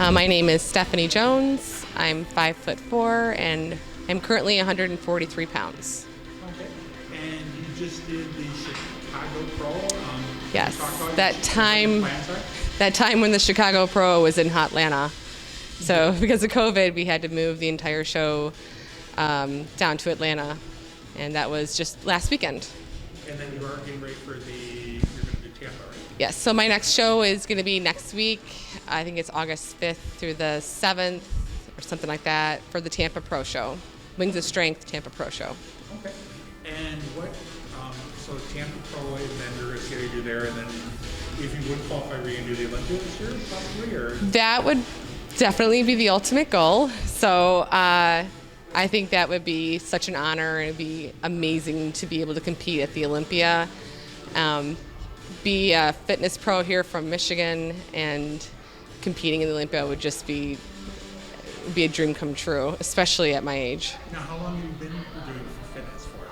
My name is Stephanie Jones. I'm 5'4", and I'm currently 143 pounds. Okay. And you just did the Chicago Pro. Yes, that time when the Chicago Pro was in Hotlanta. So because of COVID, we had to move the entire show down to Atlanta, and that was just last weekend. And then you are getting ready for you're going to do Tampa, right? Yes, so my next show is going to be next week. I think it's August 5th through the 7th or something like that for the Tampa Pro show. Wings of Strength Tampa Pro show. Okay. And what, so Tampa Pro, and then you're going to see how you do there, and then if you would qualify, are you going to do the Olympia this year, possibly? Or? That would definitely be the ultimate goal. So I think that would be such an honor, and it would be amazing to be able to compete at the Olympia. Be a fitness pro here from Michigan and competing in the Olympia would just be a dream come true, especially at my age. Now, how long have you been doing fitness for?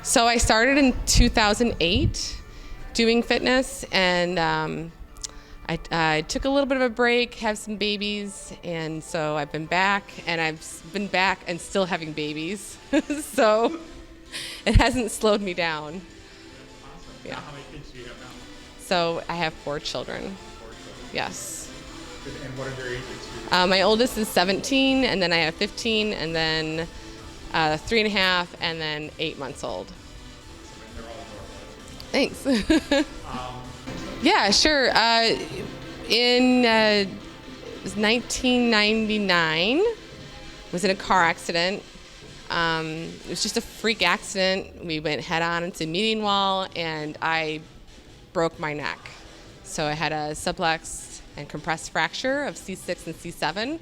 So I started in 2008 doing fitness, and I took a little bit of a break, have some babies, and so I've been back, and I've been back and still having babies. So it hasn't slowed me down. That's awesome. Yeah. Now, how many kids do you have now? So I have 4 children. 4 children. Yes. And what are their ages? My oldest is 17, and then I have 15, and then 3.5, and then 8 months old. They're all adorable. Thanks. Yeah, sure. In 1999, was in a car accident. It was just a freak accident. We went head on into a meeting wall, and I broke my neck. So I had a sublux and compressed fracture of C6 and C7.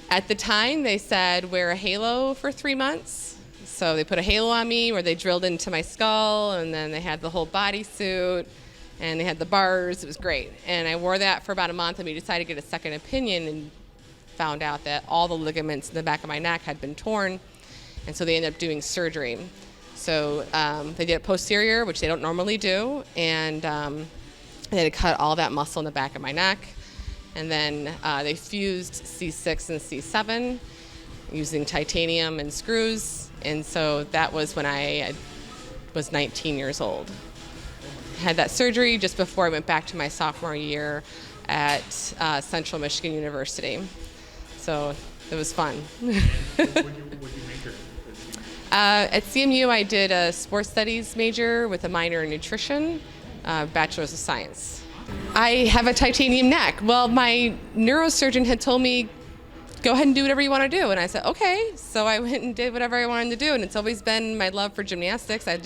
At the time, they said wear a halo for 3 months. So they put a halo on me where they drilled into my skull, and then they had the whole bodysuit, and they had the bars. It was great. And I wore that for about a month, and we decided to get a second opinion and found out that all the ligaments in the back of my neck had been torn, and so they ended up doing surgery. So they did it posterior, which they don't normally do, and they had to cut all that muscle in the back of my neck. And then they fused C6 and C7 using titanium and screws. And so that was when I was 19 years old. Had that surgery just before I went back to my sophomore year at Central Michigan University. So it was fun. What did you major At CMU, I did a sports studies major with a minor in nutrition, bachelor's of science. I have a titanium neck. Well, my neurosurgeon had told me, go ahead and do whatever you want to do. And I said, okay. So I went and did whatever I wanted to do. And it's always been my love for gymnastics. I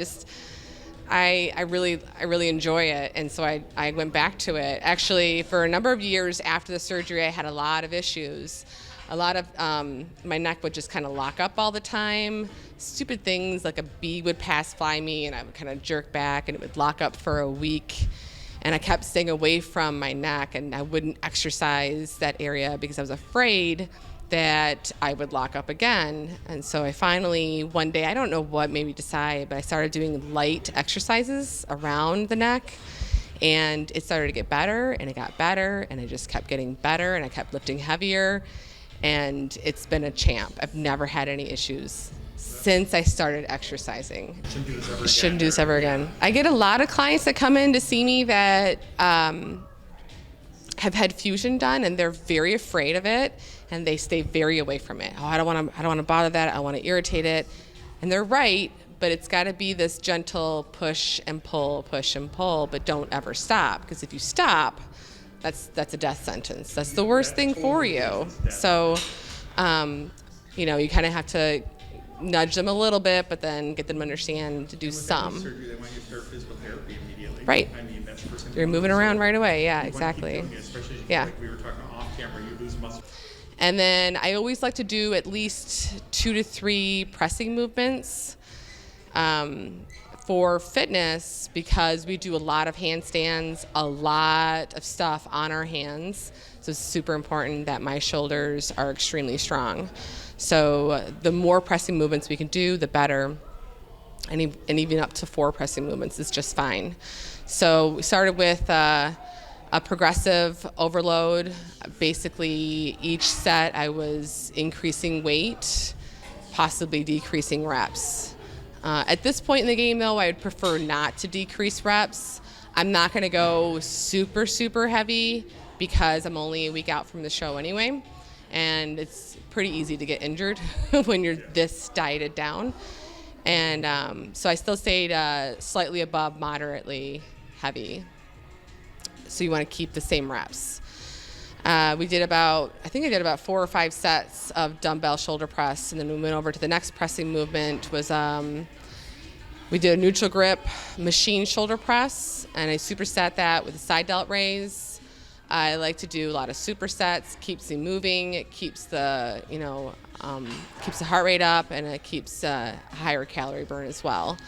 really enjoy it. And so I went back to it. Actually, for a number of years after the surgery, I had a lot of issues. A lot of my neck would just kind of lock up all the time. Stupid things like a bee would pass by me, and I would kind of jerk back, and it would lock up for a week. And I kept staying away from my neck, and I wouldn't exercise that area because I was afraid that I would lock up again. And so I finally, one day, I don't know what made me decide, but I started doing light exercises around the neck. And it started to get better, and it got better, and it just kept getting better, and I kept lifting heavier. And it's been a champ. I've never had any issues since I started exercising. Shouldn't do this ever again. I get a lot of clients that come in to see me that have had fusion done, and they're very afraid of it, and they stay very away from it. Oh, I don't want to bother that. I want to irritate it, and they're right. But it's got to be this gentle push and pull, but don't ever stop, because if you stop, that's a death sentence. That's the worst thing for you. So, you kind of have to nudge them a little bit, but then get them to understand to do some. Surgery, they want you to start physical therapy immediately. Right. I mean, that's for You're moving around right away. Yeah, you exactly. Want to keep doing it, especially Yeah. like we were talking off camera, you lose muscle. And then I always like to do at least 2 to 3 pressing movements for fitness, because we do a lot of handstands, a lot of stuff on our hands. So it's super important that my shoulders are extremely strong. So the more pressing movements we can do, the better. And even up to 4 pressing movements is just fine. So we started with a progressive overload. Basically, each set I was increasing weight, possibly decreasing reps. At this point in the game, though, I would prefer not to decrease reps. I'm not going to go super, super heavy because I'm only a week out from the show anyway, and it's pretty easy to get injured when you're this dieted down. And so I still stayed slightly above moderately heavy. So you want to keep the same reps. I think I did about 4 or 5 sets of dumbbell shoulder press, and then we went over to the next pressing movement was we did a neutral grip machine shoulder press, and I superset that with a side delt raise. I like to do a lot of supersets, keeps me moving, it keeps the keeps the heart rate up, and it keeps a higher calorie burn as well.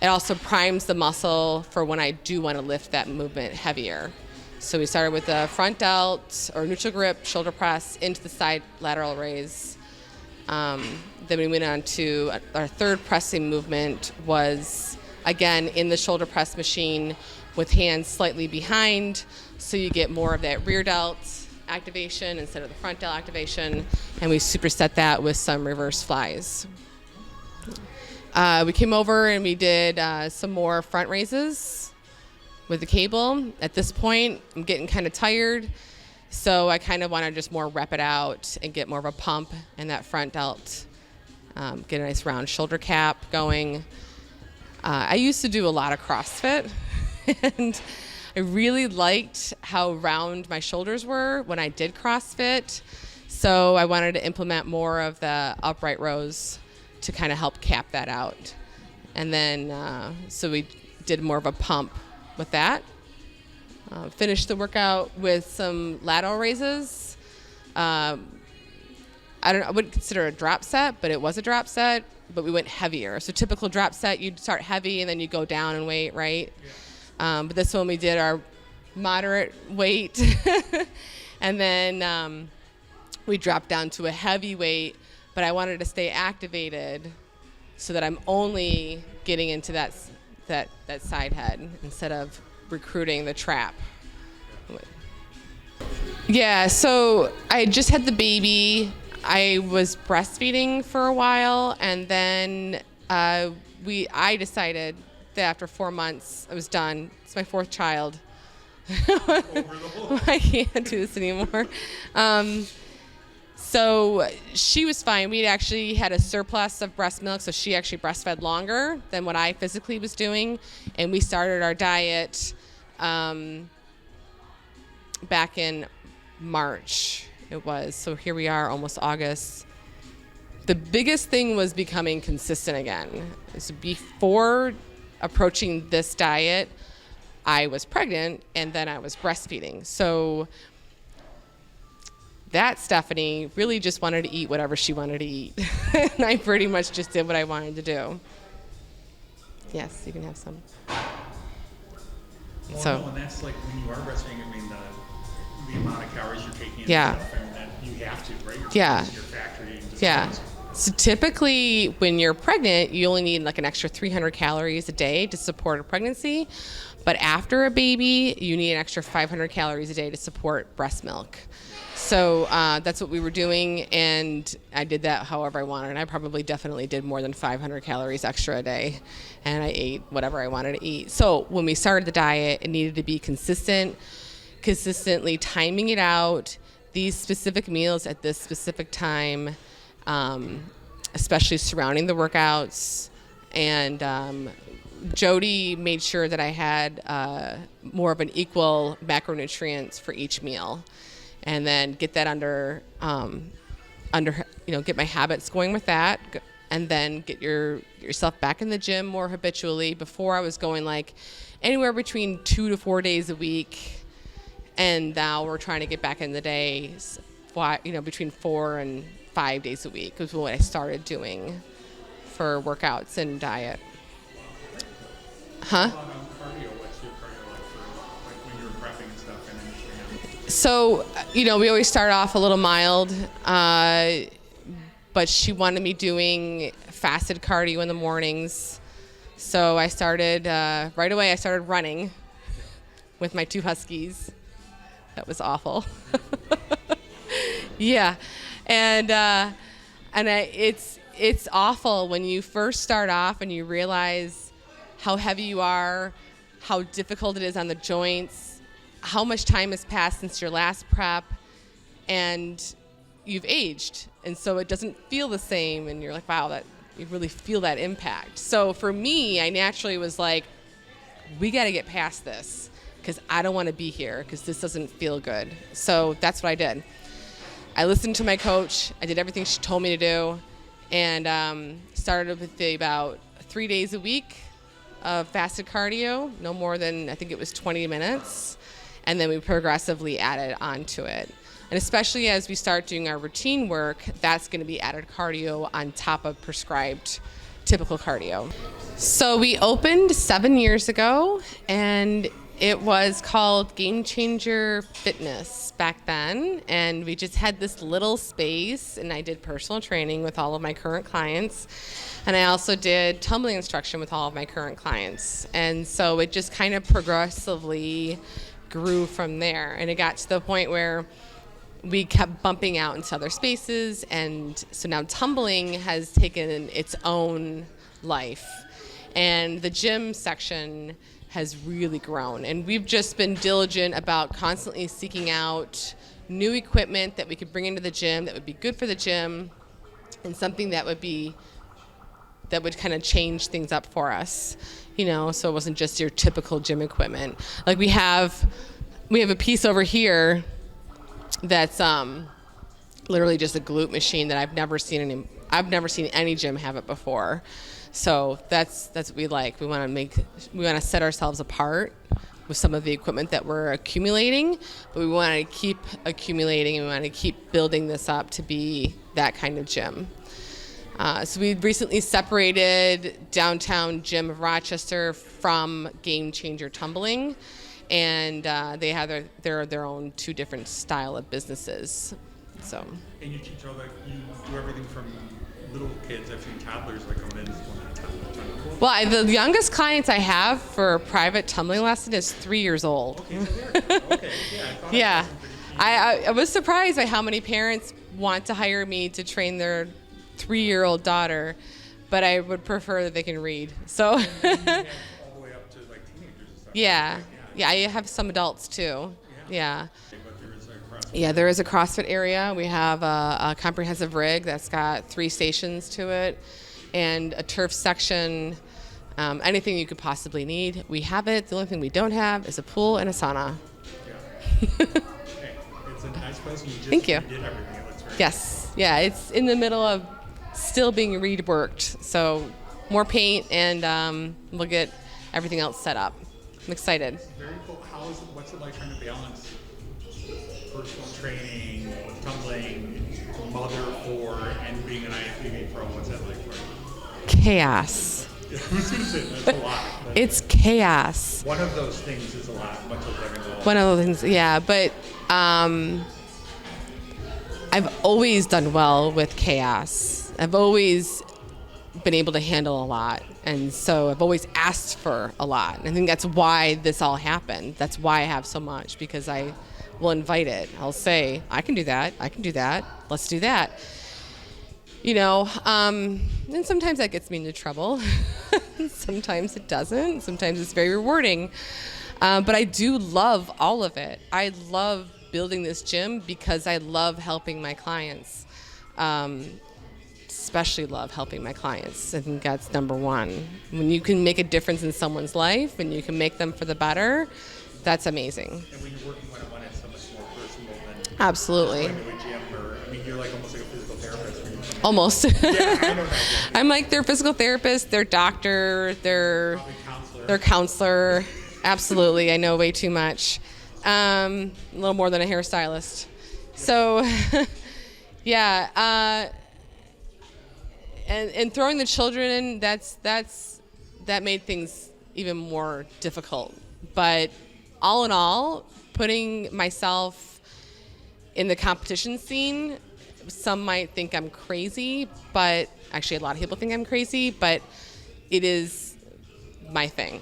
It also primes the muscle for when I do want to lift that movement heavier. So we started with the front delt or neutral grip shoulder press into the side lateral raise. Then we went on to our third pressing movement was, again, in the shoulder press machine with hands slightly behind, so you get more of that rear delt activation instead of the front delt activation, and we superset that with some reverse flies. We came over and we did some more front raises with the cable. At this point, I'm getting kind of tired, so I kind of want to just more rep it out and get more of a pump in that front delt, get a nice round shoulder cap going. I used to do a lot of CrossFit, and I really liked how round my shoulders were when I did CrossFit, so I wanted to implement more of the upright rows to kind of help cap that out. And then, so we did more of a pump with that. Finished the workout with some lateral raises. I wouldn't consider it a drop set, but it was a drop set, but we went heavier. So typical drop set, you'd start heavy and then you go down in weight, right? Yeah. But this one we did our moderate weight, and then we dropped down to a heavy weight, but I wanted to stay activated so that I'm only getting into that side head instead of recruiting the trap. Yeah, so I just had the baby. I was breastfeeding for a while, and then I decided that after 4 months I was done. It's my 4th child. I can't do this anymore. So she was fine. We actually had a surplus of breast milk, so she actually breastfed longer than what I physically was doing. And we started our diet back in March. It was. So here we are, almost August. The biggest thing was becoming consistent again. So before approaching this diet, I was pregnant, and then I was breastfeeding. So that Stephanie really just wanted to eat whatever she wanted to eat. And I pretty much just did what I wanted to do. Yes, you can have some. Well, So, no, and that's like when you are breastfeeding, I mean, the amount of calories you're taking in Yeah. and stuff, and that you have to, right? Yeah. Your factory. And yeah. So typically when you're pregnant, you only need like an extra 300 calories a day to support a pregnancy. But after a baby, you need an extra 500 calories a day to support breast milk. So that's what we were doing, and I did that however I wanted. I probably definitely did more than 500 calories extra a day, and I ate whatever I wanted to eat. So when we started the diet, it needed to be consistently timing it out, these specific meals at this specific time, especially surrounding the workouts. And Jody made sure that I had more of an equal macronutrients for each meal. And then get that get my habits going with that, and then get yourself back in the gym more habitually. Before I was going like anywhere between 2 to 4 days a week, and now we're trying to get back in the days, between 4 and 5 days a week was what I started doing for workouts and diet. Huh? So, we always start off a little mild, but she wanted me doing fasted cardio in the mornings. So I started, right away I started running with my 2 huskies. That was awful. Yeah, it's awful when you first start off and you realize how heavy you are, how difficult it is on the joints, how much time has passed since your last prep, and you've aged, and so it doesn't feel the same, and you're like, wow, that you really feel that impact. So for me, I naturally was like, we got to get past this because I don't want to be here because this doesn't feel good. So that's what I did. I listened to my coach. I did everything she told me to do, and started with about 3 days a week of fasted cardio, no more than, I think it was 20 minutes, and then we progressively added onto it. And especially as we start doing our routine work, that's going to be added cardio on top of prescribed typical cardio. So we opened 7 years ago, and it was called Game Changer Fitness back then. And we just had this little space, and I did personal training with all of my current clients. And I also did tumbling instruction with all of my current clients. And so it just kind of progressively grew from there. And it got to the point where we kept bumping out into other spaces, and so now tumbling has taken its own life, and the gym section has really grown, and we've just been diligent about constantly seeking out new equipment that we could bring into the gym that would be good for the gym, and something that would kind of change things up for us, so it wasn't just your typical gym equipment. Like we have a piece over here that's literally just a glute machine that I've never seen any gym have it before. So that's what we like. We want to set ourselves apart with some of the equipment that we're accumulating, but we want to keep accumulating, and we want to keep building this up to be that kind of gym. So we recently separated Downtown Gym of Rochester from Game Changer Tumbling, and they have their own two different style of businesses. So. And you teach all you do everything from little kids, I've seen toddlers like coming in. Well, the youngest clients I have for a private tumbling lesson is 3 years old. Okay, so okay, yeah. I was surprised by how many parents want to hire me to train their 3-year-old daughter, but I would prefer that they can read. So. And you have all the way up to like teenagers and stuff. Yeah. Right? Yeah, I have some adults too. Yeah. But Yeah, there is a CrossFit area. We have a comprehensive rig that's got 3 stations to it, and a turf section. Anything you could possibly need, we have it. The only thing we don't have is a pool and a sauna. Yeah. Okay. It's a nice place. Thank you. Did everything. It looks very Yes. Yeah, it's in the middle of still being reworked. So more paint, and we'll get everything else set up. I'm excited. Very cool. What's it like trying to balance personal training, tumbling, mother for, and being an IFBB pro? What's that like for you? Chaos. That's a lot. It's chaos. One of those things is a lot, much as having a One of those things, yeah. But I've always done well with chaos. I've always been able to handle a lot, and so I've always asked for a lot. And I think that's why this all happened. That's why I have so much, because I will invite it. I'll say, I can do that. I can do that. Let's do that. And sometimes that gets me into trouble. Sometimes it doesn't. Sometimes it's very rewarding. But I do love all of it. I love building this gym because I love helping my clients. Especially love helping my clients. I think that's number one. When you can make a difference in someone's life and you can make them for the better, that's amazing. And when you're working one-on-one, it's so much more personal than Absolutely. going to a gym, or you're like almost like a physical therapist. Almost. Yeah, I know that. I'm like their physical therapist, their doctor, their Counselor. their counselor. Absolutely. I know way too much. A little more than a hairstylist. So, yeah. And throwing the children in, that made things even more difficult. But all in all, putting myself in the competition scene, some might think I'm crazy, but actually a lot of people think I'm crazy, but it is my thing.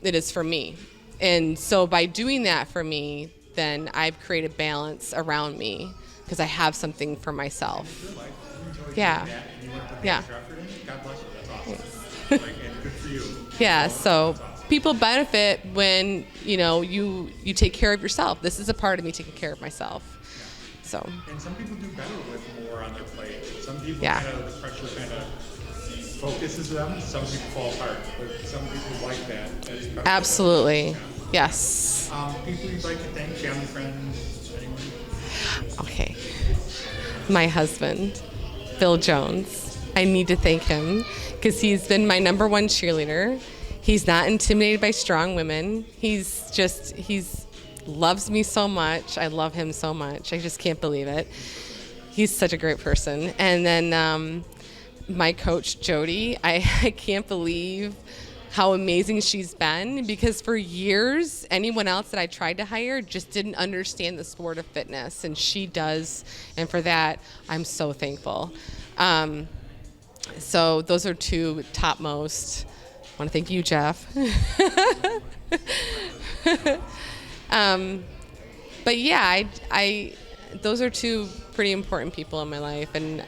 It is for me. And so by doing that for me, then I've created balance around me because I have something for myself. Your life, you enjoy Yeah. doing that, and you want to put Yeah. extra effort in. God bless you. That's awesome. Like, and good for you. Yeah, so That's awesome. people benefit when, you take care of yourself. This is a part of me taking care of myself. So, And some people do better with more on their plate. Some people Yeah. kind of, the pressure kind of focuses them. Some people fall apart, but some people like that. That's better for them. absolutely. Yeah. Yes. People you'd like to thank, family, friends, anyone? Okay. My husband, Bill Jones. I need to thank him because he's been my number one cheerleader. He's not intimidated by strong women. He's loves me so much. I love him so much. I just can't believe it. He's such a great person. And then my coach, Jody, I can't believe how amazing she's been because for years, anyone else that I tried to hire just didn't understand the sport of fitness, and she does. And for that, I'm so thankful. So those are two topmost. I want to thank you, Jeff. But yeah, I those are two pretty important people in my life, and